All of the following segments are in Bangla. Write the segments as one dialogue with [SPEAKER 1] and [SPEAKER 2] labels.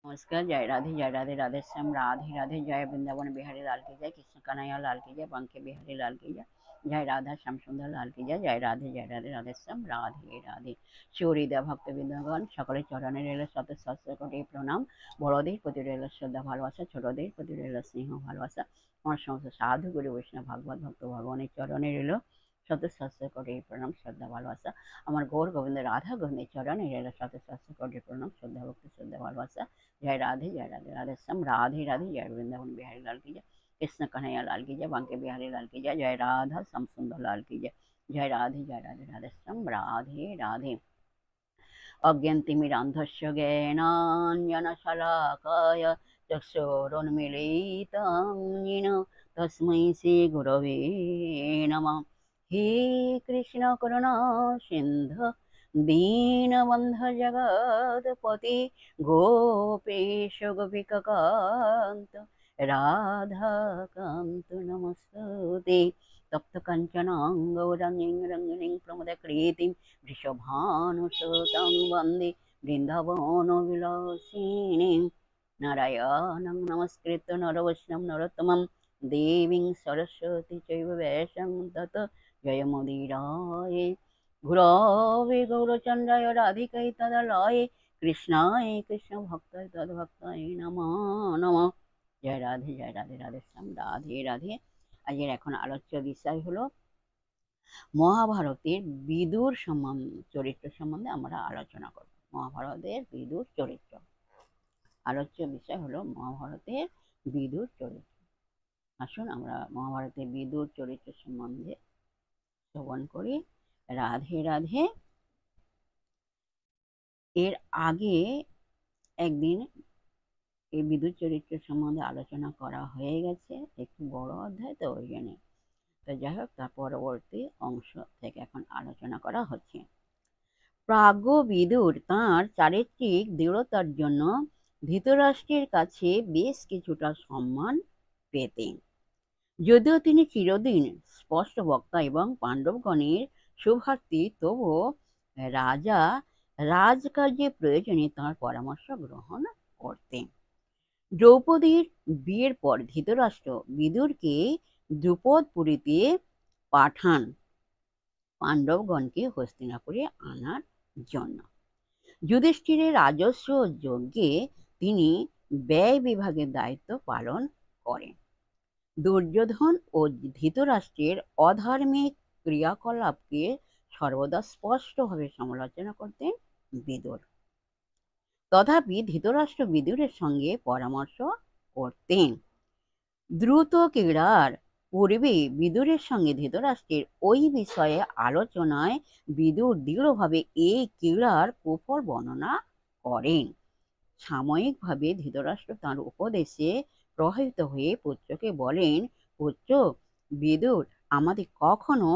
[SPEAKER 1] नमस्कार। जय राधे राधे श्याम राधे राधे। जय वृंदावन बिहारी लाल की जय, कृष्ण कन्हैया लाल की जय, बांके बिहारी लाल की जय, जय राधा श्याम सुंदर लाल की जय। जय राधे राधे श्याम राधे राधे। চৌরিদা ভক্তবৃন্দগণ সকলের চরণে রইল শত সহস্র কোটি প্রণাম। বড়দের প্রতি রইল শ্রদ্ধা ভালোবাসা, ছোটদের প্রতি রইল স্নেহ ভালোবাসা। আমার সমস্ত সাধু গুরু বৈষ্ণব ভাগবত ভক্ত ভগবানের চরণে রইল শত সহস্র কোটি প্রণাম শ্রদ্ধা ভালোবাসা। আমার গৌর গোবিন্দ রাধা গোবিন্দের চরণে রইল শত সহস্র কোটি প্রণাম শ্রদ্ধা ভক্তি শ্রদ্ধা ভালোবাসা। जय राधे राधे श्याम राधे राधे। जय वृंदावन बिहारी लाल की जय, कृष्ण कन्हैया लाल की जय, बांके बिहारी लाल की जय, जय राधा श्याम सुंदर लाल की जय। जय राधे राधे श्याम राधे राधे। अज्ञानतिमिरान्धस्य ज्ञानाञ्जनशलाकाय चक्षुरुन्मीलितं येन तस्मै श्रीगुरवे नमः। हे कृष्ण करुणा सिन्धु दीनबन्धु जगत्पते गोपेश गोपिकान्त राधाकान्त नमस्तुते। तप्त काञ्चनां गौरङ्गीं रङ्गिणीं प्रमदकृतिं वृषभानुसुतं वन्दे बृन्दावनविलासिनीं। नारायणं नमस्कृत्य नरवैष्णवं नरोत्तमं देवीं सरस्वती चैव वैष्णवं ततो जयमुदीरये। गुरवे गौरचन्द्राय राधिकायै तदालये कृष्णाय कृष्णभक्ताय तद्भक्ताय नमो नमः। जय राधे राधे श्याम राधे राधे। আজকের এখন আলোচ্য বিষয় হলো মহাভারতের বিদুর চরিত্র সম্বন্ধে আমরা আলোচনা করব। মহাভারতের বিদুর চরিত্র, আলোচ্য বিষয় হলো মহাভারতের বিদুর চরিত্র। আসুন আমরা মহাভারতের বিদুর চরিত্র সম্বন্ধে শ্রবণ করি। রাধে রাধে। এর আগে একদিন এই বিদুর চরিত্র সম্বন্ধে আলোচনা করা হয়ে গেছে, একটু বড় অধ্যায় তো ওই জন্য। তো যাই হোক, তার পরবর্তী অংশ থেকে এখন আলোচনা করা হচ্ছে। প্রাজ্ঞ বিদুর তাঁর চারিত্রিক দৃঢ়তার জন্য ধৃতরাষ্ট্রের কাছে বেশ কিছুটা সম্মান পেতেন। যদিও তিনি চিরদিন স্পষ্ট বক্তা এবং পাণ্ডবগণের শুভার্থী, তবুও রাজা রাজকার্যের প্রয়োজনে তাঁর পরামর্শ গ্রহণ করতেন। দ্রৌপদীর বিয়ের পর ধৃতরাষ্ট্র বিদুরকে দ্রুপদপুরীতে পাঠান পাণ্ডবগণকে হস্তিনাপুরে আনার জন্য। যুধিষ্ঠিরের রাজস্ব যজ্ঞে তিনি ব্যয় বিভাগের দায়িত্ব পালন করেন। দুর্যোধন ও ধৃতরাষ্ট্রের অধার্মিক ক্রিয়াকলাপকে সর্বদা স্পষ্টভাবে সমালোচনা করতেন বিদুর। তথাপি ধৃতরাষ্ট্র বিদুরের সঙ্গে পরামর্শ করতেন। দ্রুত ক্রীড়ার পূর্বে বিদুরের সঙ্গে ধৃতরাষ্ট্রের ওই বিষয়ে আলোচনায় বিদুর দৃঢ়ভাবে এই ক্রীড়ার কুফল বর্ণনা করেন। সাময়িকভাবে ধৃতরাষ্ট্র তাঁর উপদেশে প্রভাবিত হয়ে পুত্রকে বলেন, পুত্র বিদুর আমাদের কখনো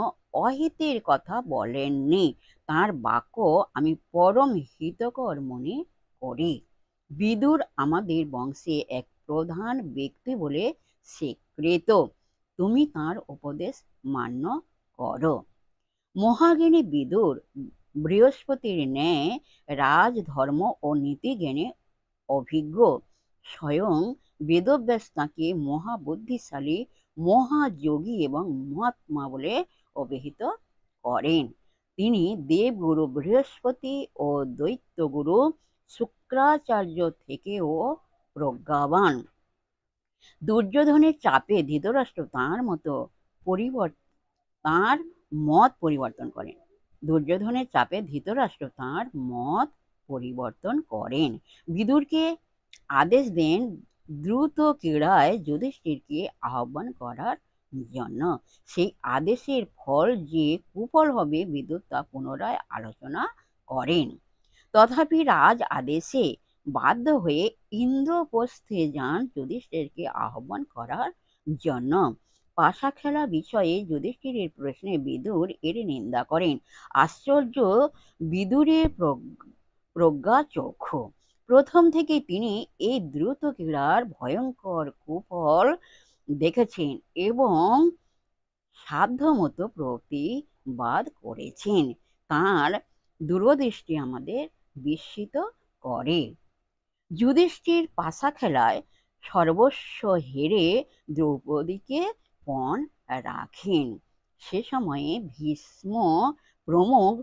[SPEAKER 1] অহিতের কথা বলেননি, তাঁর বাক্য আমি পরম হিতকর মনে করি। বিদুর আমাদের বংশে এক প্রধান ব্যক্তি বলে স্বীকৃত, তুমি তাঁর উপদেশ মান্য করো। মহাজ্ঞানী বিদুর বৃহস্পতির ন্যায় রাজধর্ম ও নীতিজ্ঞানে অভিজ্ঞ। স্বয়ং বেদব্যাস তাঁকে মহাবুদ্ধিশালী, মহাযোগী এবং মহাত্মা বলে অভিহিত করেন। তিনি দেবগুরু বৃহস্পতি ও দৈত্যগুরু শুক্রাচার্য থেকেও প্রজ্ঞাবান। দুর্যোধনের চাপে ধৃতরাষ্ট্র তাঁর মত পরিবর্তন করেন। দুর্যোধনের চাপে ধৃতরাষ্ট্র তাঁর মত পরিবর্তন করেন। বিদুরকে আদেশ দেন দ্রুত ক্রীড়ায় যুধিষ্ঠিরকে আহ্বান করার জন্য। সেই আদেশের ফল যে কুফল হবে বিদুর তা পুনরায় আলোচনা করেন। তথাপি রাজ আদেশে বাধ্য হয়ে ইন্দ্রপ্রস্থে যান যুধিষ্ঠিরকে আহ্বান করার জন্য। পাশা খেলা বিষয়ে যুধিষ্ঠিরের প্রশ্নে বিদুর এর নিন্দা করেন। আশ্চর্য বিদুরের প্রজ্ঞাচক্ষু। প্রথম থেকে তিনি এই দ্রুত ক্রীড়ার ভয়ঙ্কর কুফল দেখেছেন এবং সাধ্যমতো প্রতিবাদ করেছেন। তাঁর দূরদৃষ্টি আমাদের বিস্মিত করে। যুধিষ্ঠির পাশা খেলায় সর্বস্ব হেরে দ্রৌপদীকে পণ রাখেন। সে সময়ে ভীষ্ম প্রমুখ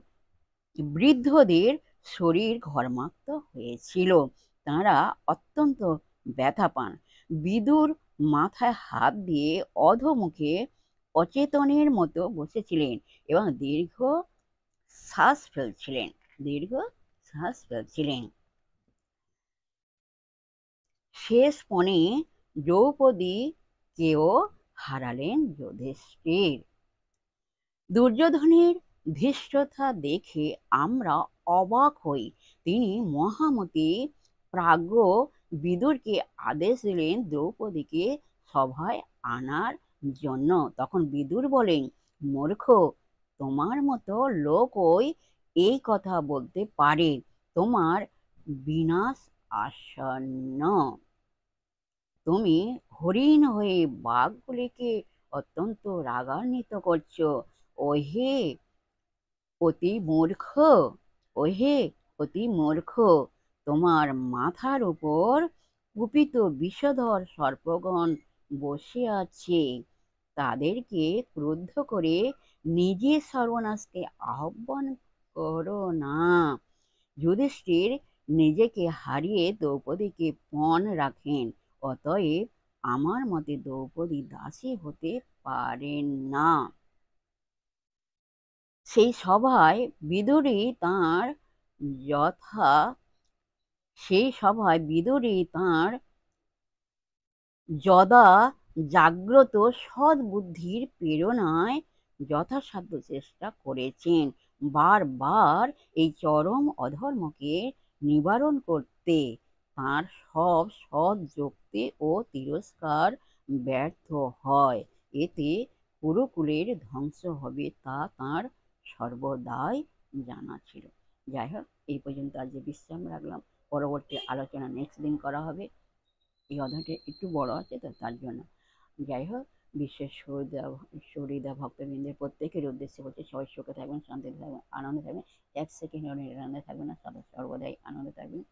[SPEAKER 1] বৃদ্ধদের শরীর ঘর্মাক্ত হয়েছিল। তাঁরা অত্যন্ত ব্যথা পান। বিদুর মাথায় হাত দিয়ে অধোমুখে অচেতনের মতো বসেছিলেন এবং দীর্ঘ শ্বাস ফেলছিলেন। শেষ পণে দ্রৌপদীকেও হারালেন যুধিষ্ঠির। দুর্যোধনের ধৃষ্টতা দেখে আমরা অবাক হই। তিনি মহামতি প্রাজ্ঞ বিদুরকে আদেশ দিলেন দ্রৌপদীকে সভায় আনার জন্য। তখন বিদুর বলেন, মূর্খ, তোমার মতো লোকই এই কথা বলতে পারে। তোমার বিনাশ আসন্ন। তুমি হরিণ হয়ে বাঘগুলিকে অত্যন্ত রাগান্বিত করছো। ওহে অতি মূর্খ, তোমার মাথার উপর কুপিত বিষধর সর্পগণ বসে আছে। তাদেরকে ক্রুদ্ধ করে নিজের সর্বনাশকে আহ্বান করো না। যুধিষ্ঠির নিজেকে হারিয়ে দ্রৌপদীকে পণ রাখেন। অতএব আমার মতে দ্রৌপদী দাসী হতে পারেন না। সেই সভায় বিদুরী তাঁর যদা জাগ্রত সদ্বুদ্ধির প্রেরণায় যথাসাধ্য চেষ্টা করেছেন বারবার এই চরম অধর্মকে নিবারণ করতে। তাঁর সব সৎ যুক্তি ও তিরস্কার ব্যর্থ হয়। এতে কুরুকুলের ধ্বংস হবে তা তাঁর সর্বদাই জানা ছিল। যাই হোক, এই পর্যন্ত আজ বিশ্রাম রাখলাম। পরবর্তী আলোচনা নেক্সট দিন করা হবে। এই অধ্যায়টা একটু বড় আছে তো, তার জন্য। যাই হোক, বিশ্বের সহৃদয় ভক্তবৃন্দের প্রত্যেকের উদ্দেশ্যে বলছে, সবাই সুখে থাকবেন, শান্তিতে থাকবেন, আনন্দে থাকবেন। এক সেকেন্ডও নিরানন্দে থাকবেন না, সদা সর্বদাই আনন্দে থাকবেন।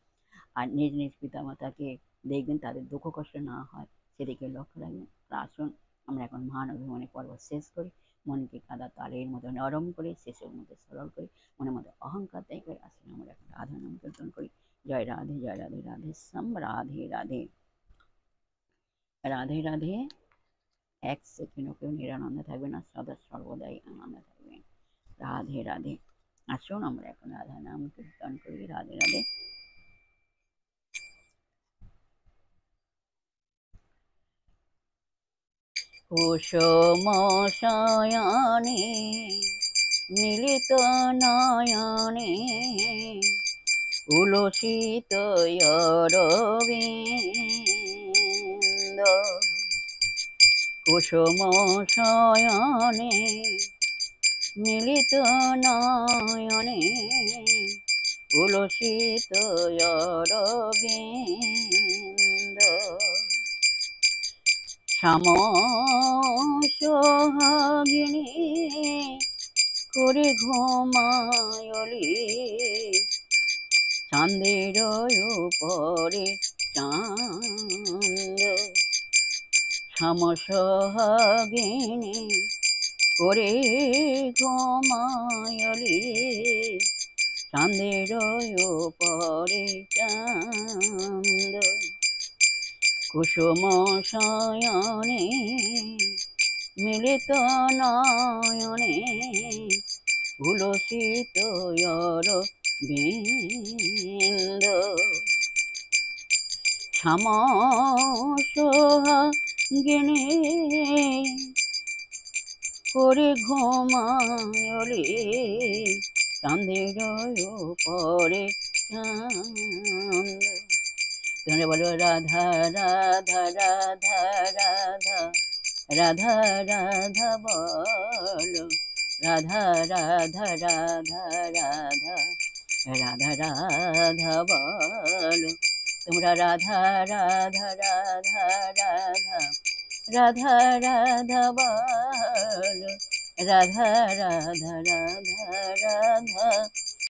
[SPEAKER 1] আর নিজ নিজ পিতামাতাকে দেখবেন তাদের দুঃখ কষ্ট না হয়, সেদিকে লক্ষ্য রাখবেন। আসুন আমরা এখন মহান অভিমানী পর্ব শেষ করি। মনকে কাদা তারের মতো নরম করে, শেষের মধ্যে সরল করি, মনের মধ্যে অহংকার ত্যাগ করে আসুন আমরা এখন রাধা নাম কীর্তন করি। জয় রাধে, জয় রাধে, রাধে শ্যাম, রাধে রাধে, রাধে রাধে। এক সেকেন্ডও কেউ নিরানন্দে থাকবে না, সদা সর্বদাই আনন্দে থাকবেন। রাধে রাধে। আসুন আমরা এখন রাধা নাম কীর্তন করি। রাধে রাধে। কুসুম শয়নে মিলিত নয়নে উলসিত অরবিন্দ। কুসুম শয়নে মিলিত নয়নে উলসিত অরবিন্দ। শ্যাম সোহাগিনী করে ঘুমায়লি, চাঁদের উপরে চাঁদ। শ্যাম সোহাগিনী করে ঘুমায়লি, চাঁদের উপরে চাঁদ। কুসুম শয়নে মিলিত নয়নে উলসিত অরবিন্দ। শ্যাম সোহাগিনী করে ঘুমায়লি, চাঁদের উপরে চাঁদ। তোমরা বলো রাধা রাধা রাধা রাধা, রাধা রাধা বলো, রাধা রাধা রাধা রাধা, রাধা রাধা বলো। তোমরা রাধা রাধা রাধা রাধা, রাধা রাধা বলো, রাধা রাধা রাধা রাধা,